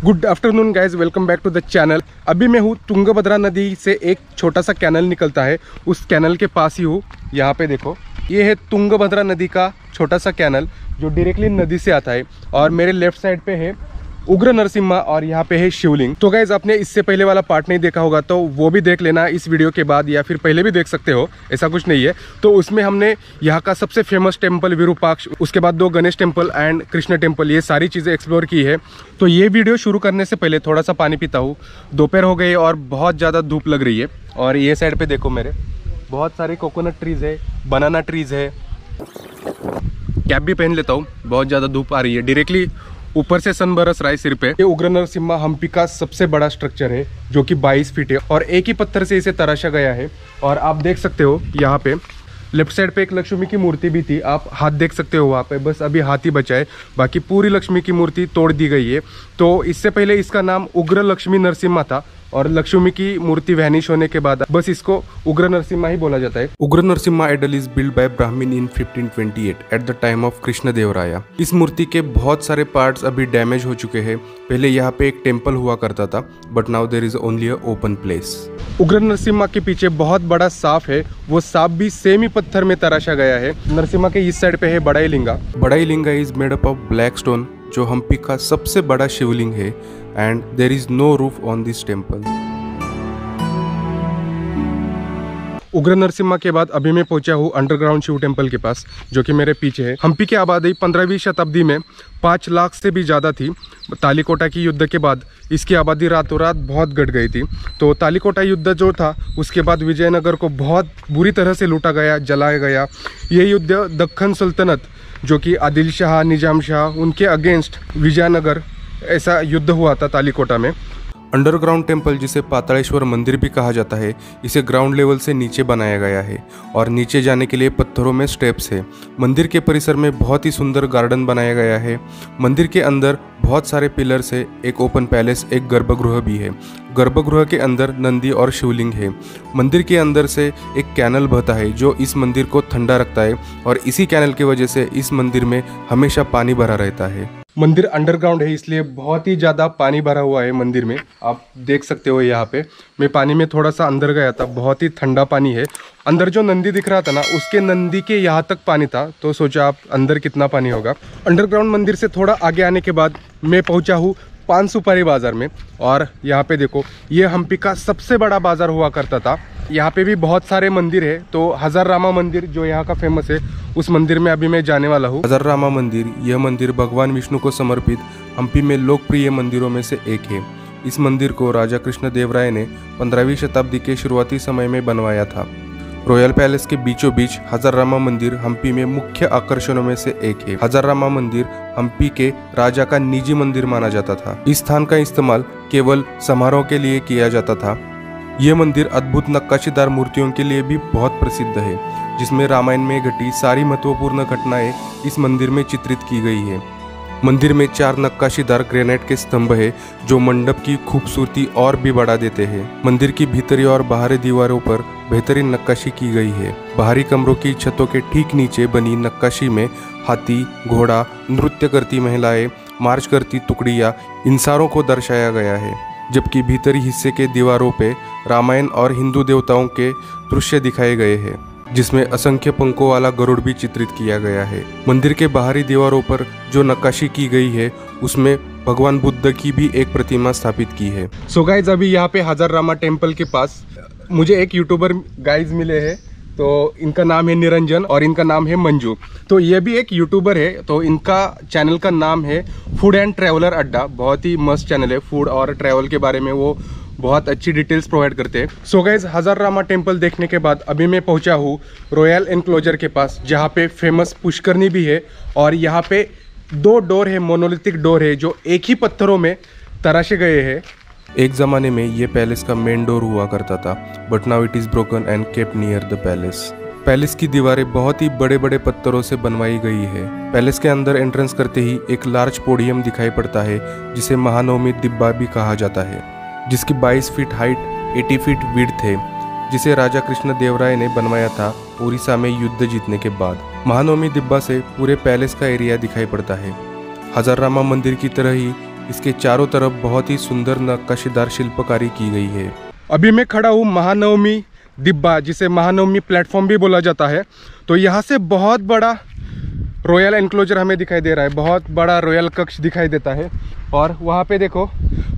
Good afternoon guys, welcome back to the channel. अभी मैं हूँ तुंगभद्रा नदी से एक छोटा सा कैनल निकलता है, उस कैनल के पास ही हूँ। यहाँ पे देखो, ये है तुंगभद्रा नदी का छोटा सा कैनल जो डायरेक्टली नदी से आता है। और मेरे लेफ्ट साइड पे है उग्र नरसिम्हा और यहाँ पे है शिवलिंग। तो गाइज, आपने इससे पहले वाला पार्ट नहीं देखा होगा तो वो भी देख लेना इस वीडियो के बाद, या फिर पहले भी देख सकते हो, ऐसा कुछ नहीं है। तो उसमें हमने यहाँ का सबसे फेमस टेम्पल विरूपाक्ष, उसके बाद 2 Ganesh temple and Krishna temple, ये सारी चीज़ें एक्सप्लोर की है। तो ये वीडियो शुरू करने से पहले थोड़ा सा पानी पीता हूँ। दोपहर हो गई और बहुत ज़्यादा धूप लग रही है। और ये साइड पर देखो, मेरे बहुत सारे कोकोनट ट्रीज़ है, बनाना ट्रीज़ है। कैप भी पहन लेता हूँ, बहुत ज़्यादा धूप आ रही है, डायरेक्टली ऊपर से सन बरस रहा है सिर पे। ये उग्र नरसिम्हा हम्पी का सबसे बड़ा स्ट्रक्चर है जो कि 22 फीट है और एक ही पत्थर से इसे तराशा गया है। और आप देख सकते हो यहाँ पे लेफ्ट साइड पे एक लक्ष्मी की मूर्ति भी थी, आप हाथ देख सकते हो वहाँ पे, बस अभी हाथ ही बचा है, बाकी पूरी लक्ष्मी की मूर्ति तोड़ दी गई है। तो इससे पहले इसका नाम उग्र लक्ष्मी नरसिम्हा था और लक्ष्मी की मूर्ति वैनिश होने के बाद बस इसको उग्र नरसिम्हा ही बोला जाता है। Ugra Narasimha idol is build by Brahmin in 1528 at the time of Krishna Devaraya. इस मूर्ति के बहुत सारे पार्ट्स अभी डैमेज हो चुके हैं। पहले यहाँ पे एक टेम्पल हुआ करता था, but now there is only a open place. Ugra Narasimha के पीछे बहुत बड़ा सांप है, वो सांप भी सेम ही पत्थर में तराशा गया है। नरसिम्हा के इस साइड पे है Badavi Linga. Badavi Linga is made up of black stone, जो हम्पी का सबसे बड़ा शिवलिंग है। And there is no roof on this temple. Ugra Narasimha के बाद अभी मैं पहुंचा हूँ अंडरग्राउंड शिव टेम्पल के पास, जो कि मेरे पीछे है। हम्पी की आबादी 15वीं शताब्दी में 5 लाख से भी ज़्यादा थी। तालीकोटा की युद्ध के बाद इसकी आबादी रातों रात बहुत घट गई थी। तो तालीकोटा युद्ध जो था, उसके बाद विजयनगर को बहुत बुरी तरह से लूटा गया, जलाया गया। ये युद्ध दक्खन सल्तनत, जो कि आदिल शाह, निजाम शाह, उनके अगेंस्ट विजयनगर, ऐसा युद्ध हुआ था तालीकोटा में। अंडरग्राउंड टेम्पल, जिसे पातालेश्वर मंदिर भी कहा जाता है, इसे ग्राउंड लेवल से नीचे बनाया गया है और नीचे जाने के लिए पत्थरों में स्टेप्स है। मंदिर के परिसर में बहुत ही सुंदर गार्डन बनाया गया है। मंदिर के अंदर बहुत सारे पिलर्स है, एक ओपन पैलेस, एक गर्भगृह भी है। गर्भगृह के अंदर नंदी और शिवलिंग है। मंदिर के अंदर से एक कैनल बहता है जो इस मंदिर को ठंडा रखता है और इसी कैनल की वजह से इस मंदिर में हमेशा पानी भरा रहता है। मंदिर अंडरग्राउंड है, इसलिए बहुत ही ज़्यादा पानी भरा हुआ है मंदिर में, आप देख सकते हो। यहाँ पे मैं पानी में थोड़ा सा अंदर गया था, बहुत ही ठंडा पानी है। अंदर जो नंदी दिख रहा था ना, उसके नंदी के यहाँ तक पानी था, तो सोचा आप अंदर कितना पानी होगा। अंडरग्राउंड मंदिर से थोड़ा आगे आने के बाद मैं पहुँचा हूँ पान सुपारी बाज़ार में। और यहाँ पे देखो, ये हम्पी का सबसे बड़ा बाज़ार हुआ करता था। यहाँ पे भी बहुत सारे मंदिर है। तो हजाररामा मंदिर जो यहाँ का फेमस है, उस मंदिर में अभी मैं जाने वाला हूँ। हजाररामा मंदिर, यह मंदिर भगवान विष्णु को समर्पित हम्पी में लोकप्रिय मंदिरों में से एक है। इस मंदिर को राजा कृष्ण देवराय ने 15वीं शताब्दी के शुरुआती समय में बनवाया था। रॉयल पैलेस के बीचों बीच हजाररामा मंदिर हम्पी में मुख्य आकर्षणों में से एक है। हजाररामा मंदिर हम्पी के राजा का निजी मंदिर माना जाता था। इस स्थान का इस्तेमाल केवल समारोह के लिए किया जाता था। यह मंदिर अद्भुत नक्काशीदार मूर्तियों के लिए भी बहुत प्रसिद्ध है, जिसमें रामायण में घटी सारी महत्वपूर्ण घटनाएं इस मंदिर में चित्रित की गई है। मंदिर में 4 नक्काशीदार ग्रेनाइट के स्तंभ है जो मंडप की खूबसूरती और भी बढ़ा देते हैं। मंदिर की भीतरी और बाहरी दीवारों पर बेहतरीन नक्काशी की गई है। बाहरी कमरों की छतों के ठीक नीचे बनी नक्काशी में हाथी, घोड़ा, नृत्य करती महिलाएं, मार्च करती टुकड़ियां, इंसारों को दर्शाया गया है। जबकि भीतरी हिस्से के दीवारों पे रामायण और हिंदू देवताओं के दृश्य दिखाए गए हैं, जिसमें असंख्य पंखों वाला गरुड़ भी चित्रित किया गया है। मंदिर के बाहरी दीवारों पर जो नक्काशी की गई है, उसमें भगवान बुद्ध की भी एक प्रतिमा स्थापित की है। सो गाइज, अभी यहाँ पे हजाररामा टेम्पल के पास मुझे एक यूट्यूबर गाइज मिले हैं। तो इनका नाम है निरंजन और इनका नाम है मंजू। तो ये भी एक यूट्यूबर है। तो इनका चैनल का नाम है फूड एंड ट्रैवलर अड्डा। बहुत ही मस्त चैनल है, फूड और ट्रैवल के बारे में वो बहुत अच्छी डिटेल्स प्रोवाइड करते हैं। सो गाइज, हजाररामा टेम्पल देखने के बाद अभी मैं पहुंचा हूँ रॉयल एनक्लोजर के पास, जहाँ पे फेमस पुष्करनी भी है। और यहाँ पे 2 डोर है, मोनोलिथिक डोर है, जो एक ही पत्थरों में तराशे गए हैं। एक ज़माने में ये पैलेस का मेन डोर हुआ करता था, but now it is broken and kept near the palace. Palace की दीवारें बहुत ही बड़े बड़े पत्थरों से बनवाई गई है। पैलेस के अंदर एंट्रेंस करते ही एक लार्ज पोडियम दिखाई पड़ता है, जिसे महानवमी दिब्बा भी कहा जाता है, जिसकी 22 फीट हाइट, 80 फीट विड्थ है, जिसे राजा कृष्ण देवराय ने बनवाया था ओडिशा में युद्ध जीतने के बाद। महानवमी दिब्बा से पूरे पैलेस का एरिया दिखाई पड़ता है। हजाररामा मंदिर की तरह ही इसके चारों तरफ बहुत ही सुंदर नक्काशीदार शिल्पकारी की गई है। अभी मैं खड़ा हूँ महानवमी दिब्बा, जिसे महानवमी प्लेटफॉर्म भी बोला जाता है। तो यहाँ से बहुत बड़ा रॉयल एनक्लोजर हमें दिखाई दे रहा है, बहुत बड़ा रॉयल कक्ष दिखाई देता है। और वहाँ पे देखो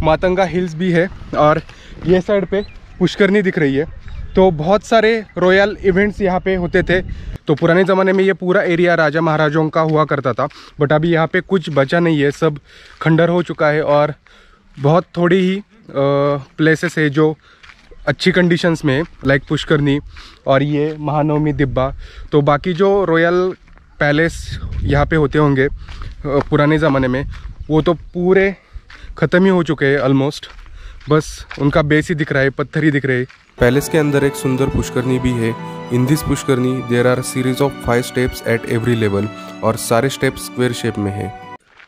मातंगा हिल्स भी है और ये साइड पे पुष्करनी दिख रही है। तो बहुत सारे रॉयल इवेंट्स यहाँ पे होते थे। तो पुराने ज़माने में ये पूरा एरिया राजा महाराजाओं का हुआ करता था, बट अभी यहाँ पे कुछ बचा नहीं है, सब खंडर हो चुका है और बहुत थोड़ी ही प्लेसेस है जो अच्छी कंडीशंस में, लाइक पुष्करनी और ये महानवमी दिब्बा। तो बाकी जो रॉयल पैलेस यहाँ पे होते होंगे पुराने ज़माने में, वो तो पूरे ख़त्म ही हो चुके हैं ऑलमोस्ट, बस उनका बेस ही दिख रहा है, पत्थर ही दिख रहे हैं। पैलेस के अंदर एक सुंदर पुष्करनी भी है। In this pushkarini there are series of 5 steps at every level और सारे स्टेप्स स्क्वायर शेप में है।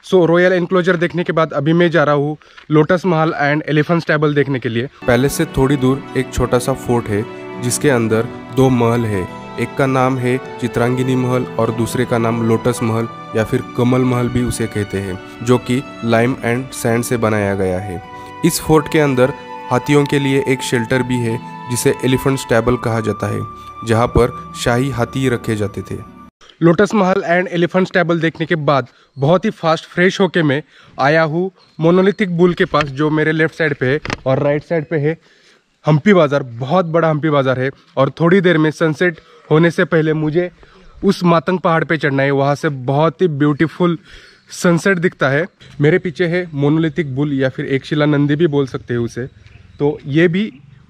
सो रॉयल एनक्लोजर देखने के बाद अभी मैं जा रहा हूँ lotus Mahal and elephant stable देखने के लिए। पैलेस से थोड़ी दूर एक छोटा सा फोर्ट है जिसके अंदर 2 महल है। एक का नाम है चित्रांगिनी महल और दूसरे का नाम लोटस महल या फिर कमल महल भी उसे कहते हैं, जो कि लाइम एंड सैंड से बनाया गया है। इस फोर्ट के अंदर हाथियों के लिए एक शेल्टर भी है जिसे एलिफेंट स्टैबल कहा जाता है, जहां पर शाही हाथी रखे जाते थे। Lotus Mahal and elephant stable देखने के बाद बहुत ही फास्ट फ्रेश होके मैं आया हूँ मोनोलिथिक बुल के पास, जो मेरे लेफ्ट साइड पे है, और राइट साइड पे है हम्पी बाज़ार। बहुत बड़ा हम्पी बाज़ार है और थोड़ी देर में सनसेट होने से पहले मुझे उस मातंग पहाड़ पे चढ़ना है। वहाँ से बहुत ही ब्यूटीफुल सनसेट दिखता है। मेरे पीछे है मोनोलिथिक बुल या फिर एक शिला नंदी भी बोल सकते हैं उसे। तो ये भी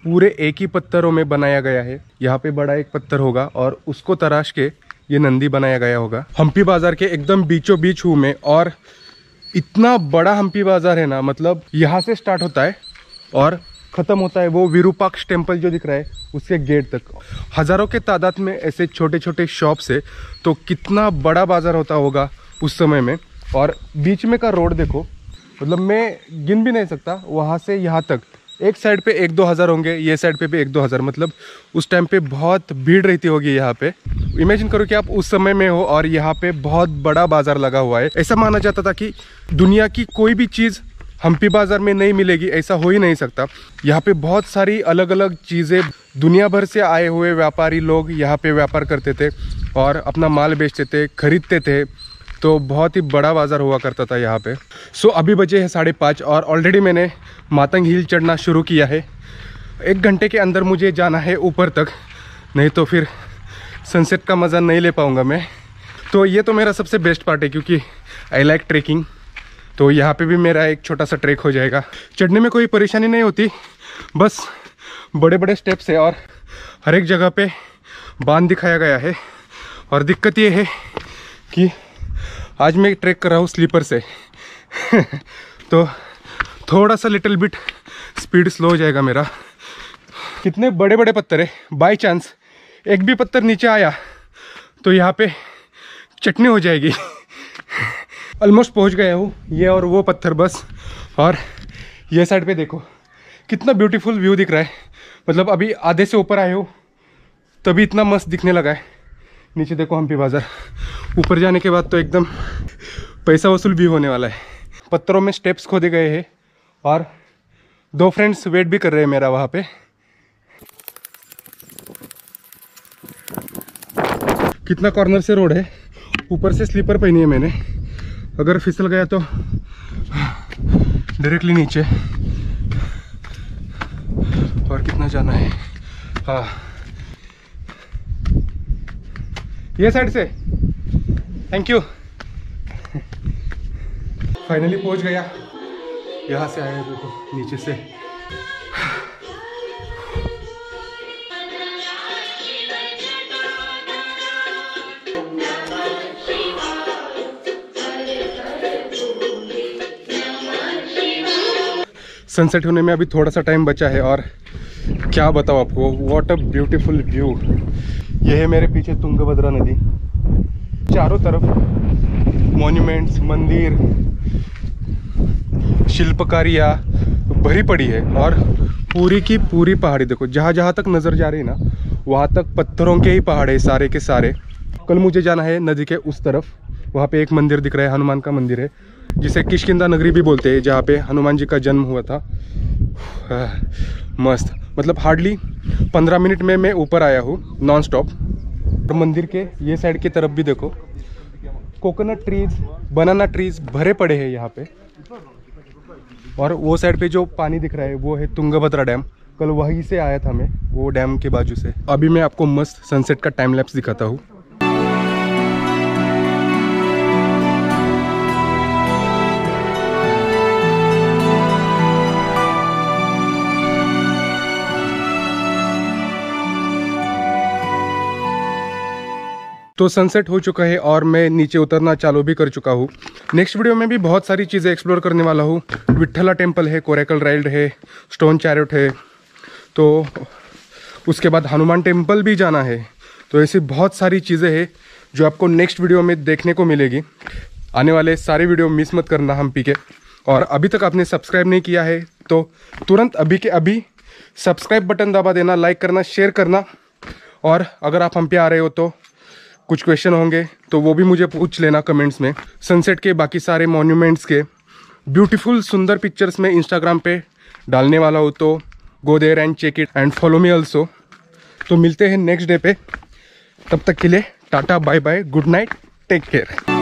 पूरे एक ही पत्थरों में बनाया गया है। यहाँ पे बड़ा एक पत्थर होगा और उसको तराश के ये नंदी बनाया गया होगा। हम्पी बाज़ार के एकदम बीचों बीच हूँ मैं, और इतना बड़ा हम्पी बाज़ार है ना, मतलब यहाँ से स्टार्ट होता है और ख़त्म होता है वो विरूपाक्ष टेम्पल जो दिख रहा है उसके गेट तक। हज़ारों के तादाद में ऐसे छोटे छोटे शॉप्स है। तो कितना बड़ा बाज़ार होता होगा उस समय में। और बीच में का रोड देखो, मतलब मैं गिन भी नहीं सकता, वहाँ से यहाँ तक एक साइड पे 1-2 हज़ार होंगे, ये साइड पे भी 1-2 हज़ार। मतलब उस टाइम पे बहुत भीड़ रहती होगी यहाँ पे। इमेजिन करो कि आप उस समय में हो और यहाँ पे बहुत बड़ा बाज़ार लगा हुआ है। ऐसा माना जाता था कि दुनिया की कोई भी चीज़ हम्पी बाज़ार में नहीं मिलेगी, ऐसा हो ही नहीं सकता। यहाँ पे बहुत सारी अलग अलग चीज़ें, दुनिया भर से आए हुए व्यापारी लोग यहाँ पे व्यापार करते थे और अपना माल बेचते थे, खरीदते थे। तो बहुत ही बड़ा बाज़ार हुआ करता था यहाँ पे। सो अभी बजे हैं 5:30 और ऑलरेडी मैंने मातंग हिल चढ़ना शुरू किया है। 1 घंटे के अंदर मुझे जाना है ऊपर तक, नहीं तो फिर सनसेट का मज़ा नहीं ले पाऊँगा मैं। तो ये तो मेरा सबसे बेस्ट पार्ट है क्योंकि आई लाइक ट्रेकिंग। तो यहाँ पे भी मेरा एक छोटा सा ट्रैक हो जाएगा। चढ़ने में कोई परेशानी नहीं होती, बस बड़े बड़े स्टेप्स है और हर एक जगह पे बांध दिखाया गया है। और दिक्कत ये है कि आज मैं ट्रैक कर रहा हूँ स्लीपर से तो थोड़ा सा लिटिल बिट स्पीड स्लो हो जाएगा मेरा। कितने बड़े बड़े पत्थर है, बाय चांस एक भी पत्थर नीचे आया तो यहाँ पे चटनी हो जाएगी। ऑलमोस्ट पहुँच गया हूँ, ये और वो पत्थर बस। और ये साइड पे देखो कितना ब्यूटीफुल व्यू दिख रहा है। मतलब अभी आधे से ऊपर आए हो तभी इतना मस्त दिखने लगा है। नीचे देखो हम्पी बाज़ार, ऊपर जाने के बाद तो एकदम पैसा वसूल भी होने वाला है। पत्थरों में स्टेप्स खोदे गए हैं और 2 फ्रेंड्स वेट भी कर रहे हैं मेरा वहाँ पे। कितना कॉर्नर से रोड है, ऊपर से स्लीपर पहनी है मैंने, अगर फिसल गया तो डायरेक्टली नीचे। और कितना जाना है, हाँ ये साइड से। Thank you. फाइनली पहुंच गया। यहाँ से आया देखो नीचे से। सनसेट होने में अभी थोड़ा सा टाइम बचा है और क्या बताऊँ आपको, व्हाट अ ब्यूटीफुल व्यू। ये है मेरे पीछे तुंगभद्रा नदी, चारों तरफ मॉन्यूमेंट्स, मंदिर, शिल्पकारियाँ भरी पड़ी है और पूरी की पूरी पहाड़ी देखो, जहाँ जहाँ तक नज़र जा रही है ना वहाँ तक पत्थरों के ही पहाड़ है सारे के सारे। कल मुझे जाना है नदी के उस तरफ, वहाँ पे एक मंदिर दिख रहा है, हनुमान का मंदिर है। जिसे किष्किंधा नगरी भी बोलते हैं, जहाँ पे हनुमान जी का जन्म हुआ था। मस्त, मतलब हार्डली 15 मिनट में मैं ऊपर आया हूँ नॉन स्टॉप। और मंदिर के ये साइड की तरफ भी देखो, कोकोनट ट्रीज, बनाना ट्रीज भरे पड़े हैं यहाँ पे। और वो साइड पे जो पानी दिख रहा है वो है तुंगभद्रा डैम। कल वहीं से आया था मैं, वो डैम के बाजू से। अभी मैं आपको मस्त सनसेट का टाइम लैप्स दिखाता हूँ। तो सनसेट हो चुका है और मैं नीचे उतरना चालू भी कर चुका हूँ। नेक्स्ट वीडियो में भी बहुत सारी चीज़ें एक्सप्लोर करने वाला हूँ। विट्ठला टेम्पल है, कोरेकल राइड है, स्टोन चैरियट है, तो उसके बाद हनुमान टेम्पल भी जाना है। तो ऐसी बहुत सारी चीज़ें हैं जो आपको नेक्स्ट वीडियो में देखने को मिलेगी। आने वाले सारे वीडियो मिस मत करना हम्पी के। और अभी तक आपने सब्सक्राइब नहीं किया है तो तुरंत अभी के अभी सब्सक्राइब बटन दबा देना, लाइक करना, शेयर करना। और अगर आप हम्पी आ रहे हो तो कुछ क्वेश्चन होंगे तो वो भी मुझे पूछ लेना कमेंट्स में। सनसेट के बाकी सारे मॉन्यूमेंट्स के ब्यूटीफुल सुंदर पिक्चर्स में इंस्टाग्राम पे डालने वाला हूँ, तो go there and check it and follow me also. तो मिलते हैं नेक्स्ट डे पे, तब तक के लिए टाटा bye bye, good night, take care.